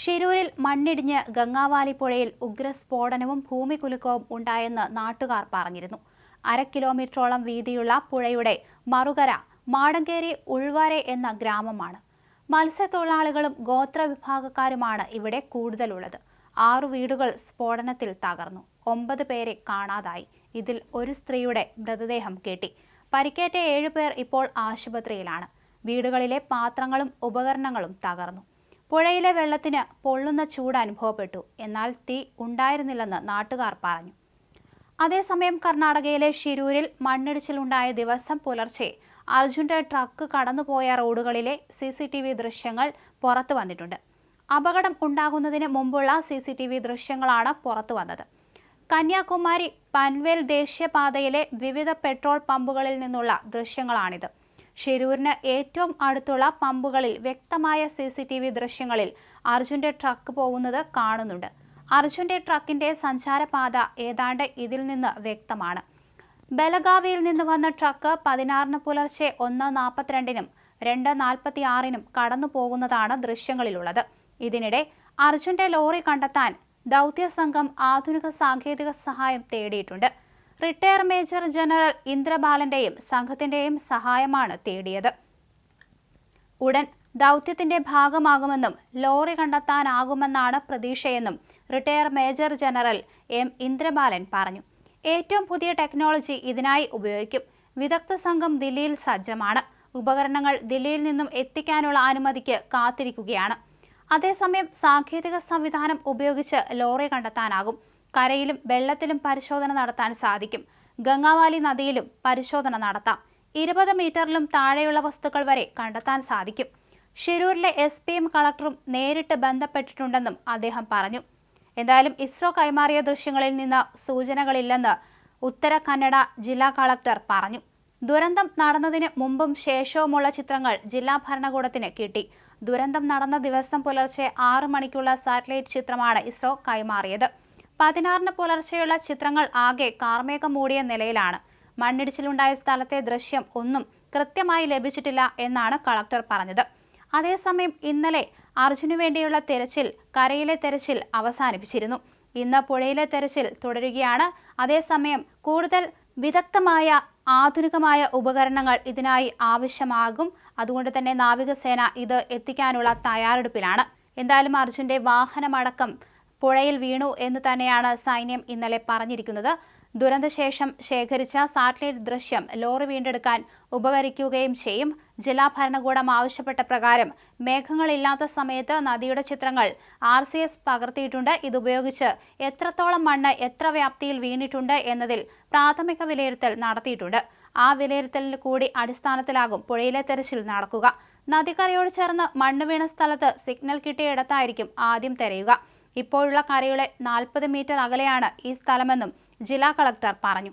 ഷിരൂരിൽ മണ്ണിടിഞ്ഞ് ഗംഗാവാലി പുഴയിൽ ഉഗ്രസ്ഫോടനവും ഭൂമികുലുക്കവും ഉണ്ടായെന്ന് നാട്ടുകാർ പറഞ്ഞിരുന്നു. 1/2 കിലോമീറ്ററോളം വീതിയുള്ള പുഴയുടെ മറുകര മാടങ്കേരി ഉൾവരെ എന്ന ഗ്രാമമാണ്. മത്സ്യത്തൊഴിലാളികളും ഗോത്രവിഭാഗക്കാരുമാണ് ഇവിടെ കൂടുതലുള്ളത്. 6 വീടുകൾ സ്ഫോടനത്തിൽ തകർന്നു. 9 പേരെ കാണാതായി. ഇതിൽ ഒരു സ്ത്രീയുടെ മൃതദേഹം കിട്ടി. പരിക്കേറ്റ 7 പേർ ഇപ്പോൾ ആശുപത്രിയിലാണ്. വീടുകളിലെ പാത്രങ്ങളും ഉപകരണങ്ങളും തകർന്നു. പുഴയിലെ വെള്ളത്തിന് പൊള്ളുന്ന ചൂട് അനുഭവപ്പെട്ടു. എന്നാൽ തീ ഉണ്ടായിരുന്നില്ലെന്ന് നാട്ടുകാർ പറഞ്ഞു. അതേസമയം കർണാടകയിലെ ഷിരൂരിൽ മണ്ണിടിച്ചിലുണ്ടായ ദിവസം പുലർച്ചെ അർജുന്റെ ട്രക്ക് കടന്നുപോയ റോഡുകളിലെ CCTV ദൃശ്യങ്ങൾ പുറത്തു വന്നിട്ടുണ്ട്. അപകടം ഉണ്ടാകുന്നതിന് മുമ്പുള്ള CCTV ദൃശ്യങ്ങളാണ് പുറത്തു വന്നത്. കന്യാകുമാരി പൻവേൽ ദേശീയപാതയിലെ വിവിധ പെട്രോൾ പമ്പുകളിൽ നിന്നുള്ള ദൃശ്യങ്ങളാണിത്. ഷിരൂരിന് ഏറ്റവും അടുത്തുള്ള പമ്പുകളിൽ വ്യക്തമായ CCTV ദൃശ്യങ്ങളിൽ അർജുന്റെ ട്രക്ക് പോകുന്നത് കാണുന്നുണ്ട്. അർജുന്റെ ട്രക്കിന്റെ സഞ്ചാരപാത ഏതാണ്ട് ഇതിൽ നിന്ന് വ്യക്തമാണ്. ബലഗാവിയിൽ നിന്ന് വന്ന ട്രക്ക് 16-ന് പുലർച്ചെ 1:42-നും 2:46-നും കടന്നു പോകുന്നതാണ് ദൃശ്യങ്ങളിലുള്ളത്. ഇതിനിടെ അർജുന്റെ ലോറി കണ്ടെത്താൻ ദൗത്യസംഘം ആധുനിക സാങ്കേതിക സഹായം തേടിയിട്ടുണ്ട്. റിട്ടയർ മേജർ ജനറൽ ഇന്ദ്രബാലന്റെയും സംഘത്തിന്റെയും സഹായമാണ് തേടിയത്. ഉടൻ ദൗത്യത്തിന്റെ ഭാഗമാകുമെന്നും ലോറി കണ്ടെത്താനാകുമെന്നാണ് പ്രതീക്ഷയെന്നും retire major general M. Indrabalan പറഞ്ഞു. ഏറ്റവും പുതിയ ടെക്നോളജി ഇതിനായി ഉപയോഗിക്കും. വിദഗ്ധ സംഘം ദില്ലിയിൽ സജ്ജമാണ്. ഉപകരണങ്ങൾ ദില്ലിയിൽ നിന്നും എത്തിക്കാനുള്ള അനുമതിക്ക് കാത്തിരിക്കുകയാണ്. അതേസമയം സാങ്കേതിക സംവിധാനം ഉപയോഗിച്ച് ലോറി കണ്ടെത്താനാകും. കരയിലും വെള്ളത്തിലും പരിശോധന നടത്താൻ സാധിക്കും. ഗംഗാവാലി നദിയിലും പരിശോധന നടത്താം. 20 മീറ്ററിലും താഴെയുള്ള വസ്തുക്കൾ വരെ കണ്ടെത്താൻ സാധിക്കും. ഷിരൂരിലെ SP-യും കളക്ടറും നേരിട്ട് ബന്ധപ്പെട്ടിട്ടുണ്ടെന്നും അദ്ദേഹം പറഞ്ഞു. എന്തായാലും ഇസ്രോ കൈമാറിയ ദൃശ്യങ്ങളിൽ നിന്ന് സൂചനകളില്ലെന്ന് ഉത്തര കന്നഡ ജില്ലാ കളക്ടർ പറഞ്ഞു. ദുരന്തം നടന്നതിന് മുമ്പും ശേഷവുമുള്ള ചിത്രങ്ങൾ ജില്ലാ ഭരണകൂടത്തിന് കിട്ടി. ദുരന്തം നടന്ന ദിവസം പുലർച്ചെ 6 മണിക്കുള്ള സാറ്റലൈറ്റ് ചിത്രമാണ് ഇസ്രോ കൈമാറിയത്. 16-ന് പുലർച്ചെയുള്ള ചിത്രങ്ങൾ ആകെ കാർമേഘം മൂടിയ നിലയിലാണ്. മണ്ണിടിച്ചിലുണ്ടായ സ്ഥലത്തെ ദൃശ്യം ഒന്നും കൃത്യമായി ലഭിച്ചിട്ടില്ല എന്നാണ് കളക്ടർ പറഞ്ഞത്. അതേസമയം ഇന്നലെ അർജുനു വേണ്ടിയുള്ള തെരച്ചിൽ, കരയിലെ തെരച്ചിൽ അവസാനിപ്പിച്ചിരുന്നു. ഇന്ന് പുഴയിലെ തെരച്ചിൽ തുടരുകയാണ്. അതേസമയം കൂടുതൽ വിദഗ്ധമായ ആധുനികമായ ഉപകരണങ്ങൾ ഇതിനായി ആവശ്യമാകും. അതുകൊണ്ട് തന്നെ നാവികസേന ഇത് എത്തിക്കാനുള്ള തയ്യാറെടുപ്പിലാണ്. എന്തായാലും അർജുന്റെ വാഹനമടക്കം പുഴയിൽ വീണു എന്ന് തന്നെയാണ് സൈന്യം ഇന്നലെ പറഞ്ഞിരിക്കുന്നത്. ദുരന്തശേഷം ശേഖരിച്ച സാറ്റലൈറ്റ് ദൃശ്യം ലോറി വീണ്ടെടുക്കാൻ ഉപകരിക്കുകയും ചെയ്യും. ജില്ലാ ഭരണകൂടം ആവശ്യപ്പെട്ട പ്രകാരം മേഘങ്ങളില്ലാത്ത സമയത്ത് നദിയുടെ ചിത്രങ്ങൾ RCS പകർത്തിയിട്ടുണ്ട്. ഇതുപയോഗിച്ച് എത്രത്തോളം മണ്ണ് എത്ര വ്യാപ്തിയിൽ വീണിട്ടുണ്ട് എന്നതിൽ പ്രാഥമിക വിലയിരുത്തൽ നടത്തിയിട്ടുണ്ട്. ആ വിലയിരുത്തലിന് കൂടി അടിസ്ഥാനത്തിലാകും പുഴയിലെ തെരച്ചിൽ നടക്കുക. നദിക്കരയോട് ചേർന്ന് മണ്ണ് വീണ സ്ഥലത്ത് സിഗ്നൽ കിട്ടിയിടത്തായിരിക്കും ആദ്യം തെരയുക. ഇപ്പോഴുള്ള കരയുടെ 40 മീറ്റർ അകലെയാണ് ഈ സ്ഥലമെന്നും ജില്ലാ കളക്ടർ പറഞ്ഞു.